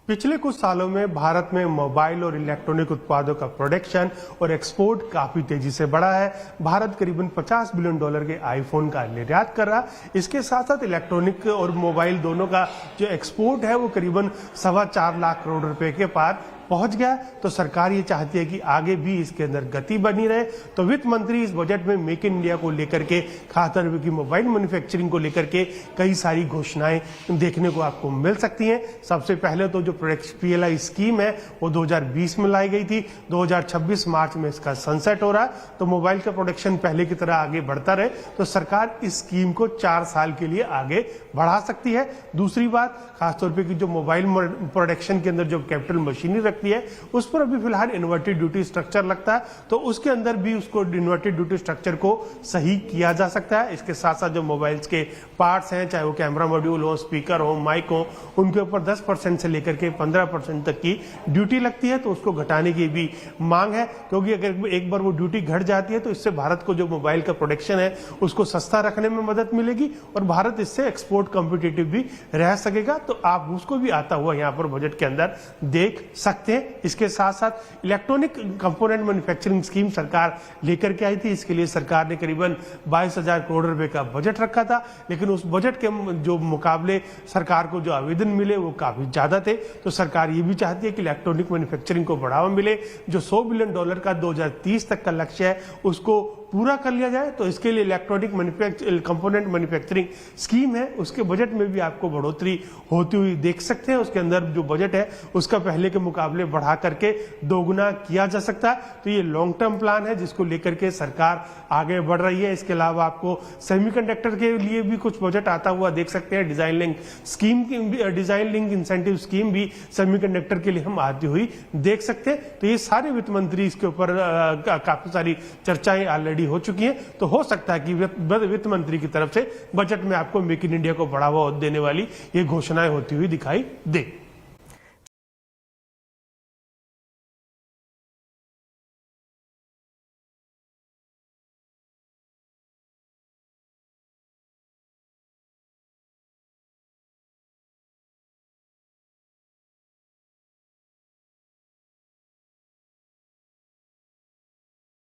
पिछले कुछ सालों में भारत में मोबाइल और इलेक्ट्रॉनिक उत्पादों का प्रोडक्शन और एक्सपोर्ट काफी तेजी से बढ़ा है। भारत करीबन $50 बिलियन के आईफोन का निर्यात कर रहा। इसके साथ साथ इलेक्ट्रॉनिक और मोबाइल दोनों का जो एक्सपोर्ट है वो करीबन 4.25 लाख करोड़ रुपए के पार पहुंच गया। तो सरकार ये चाहती है कि आगे भी इसके अंदर गति बनी रहे। तो वित्त मंत्री इस बजट में मेक इन इंडिया को लेकर के, खासतौर की मोबाइल मैन्युफैक्चरिंग को लेकर के कई सारी घोषणाएं देखने को आपको मिल सकती हैं। सबसे पहले तो जो PLI स्कीम है वो 2020 में लाई गई थी, 2026 मार्च में इसका सनसेट हो रहा है। तो मोबाइल का प्रोडक्शन पहले की तरह आगे बढ़ता रहे तो सरकार इस स्कीम को 4 साल के लिए आगे बढ़ा सकती है। दूसरी बात, खासतौर पर कि जो मोबाइल प्रोडक्शन के अंदर जो कैपिटल मशीनरी रखती है उस पर अभी फिलहाल इन्वर्टेड ड्यूटी स्ट्रक्चर लगता है, तो उसके अंदर भी उसको इन्वर्टेड ड्यूटी स्ट्रक्चर को सही किया जा सकता है। इसके साथ साथ जो मोबाइल्स के पार्ट्स हैं, चाहे वो कैमरा मॉड्यूल हो, स्पीकर हो, माइक हो, उनके ऊपर 10% से लेकर के 15% तक की ड्यूटी लगती है, तो उसको घटाने की भी मांग है। क्योंकि अगर एक बार वो ड्यूटी घट जाती है तो इससे भारत को जो मोबाइल का प्रोडक्शन है उसको सस्ता रखने में मदद मिलेगी और भारत इससे एक्सपोर्ट कॉम्पिटिटिव भी रह सकेगा। तो आप उसको भी आता हुआ यहाँ पर बजट के अंदर देख सकते हैं। इसके साथ साथ इलेक्ट्रॉनिक कंपोनेंट मैन्युफैक्चरिंग स्कीम सरकार लेकर के आई थी। इसके लिए सरकार ने करीबन 22,000 करोड़ रुपए का बजट रखा था, लेकिन उस बजट के जो मुकाबले सरकार को जो आवेदन मिले वो काफी ज्यादा थे। तो सरकार ये भी चाहती है कि इलेक्ट्रॉनिक मैन्युफैक्चरिंग को बढ़ावा मिले। जो $100 बिलियन का 2030 तक का लक्ष्य है उसको पूरा कर लिया जाए। तो इसके लिए इलेक्ट्रॉनिक कंपोनेंट मैन्युफैक्चरिंग स्कीम है उसके बजट में भी आपको बढ़ोतरी होती हुई देख सकते हैं। उसके अंदर जो बजट है उसका पहले के मुकाबले बढ़ा करके दोगुना किया जा सकता है। तो ये लॉन्ग टर्म प्लान है जिसको लेकर के सरकार आगे बढ़ रही है। इसके अलावा आपको सेमीकंडक्टर के लिए भी कुछ बजट आता हुआ देख सकते हैं। डिजाइन लिंक इंसेंटिव स्कीम भी सेमीकंडक्टर के लिए हम आती हुई देख सकते हैं। तो ये सारे वित्त मंत्री इसके ऊपर काफी सारी चर्चाएं ऑलरेडी हो चुकी हैं। तो हो सकता है कि वित्त मंत्री की तरफ से बजट में आपको मेक इन इंडिया को बढ़ावा देने वाली ये घोषणाएं होती हुई दिखाई दे।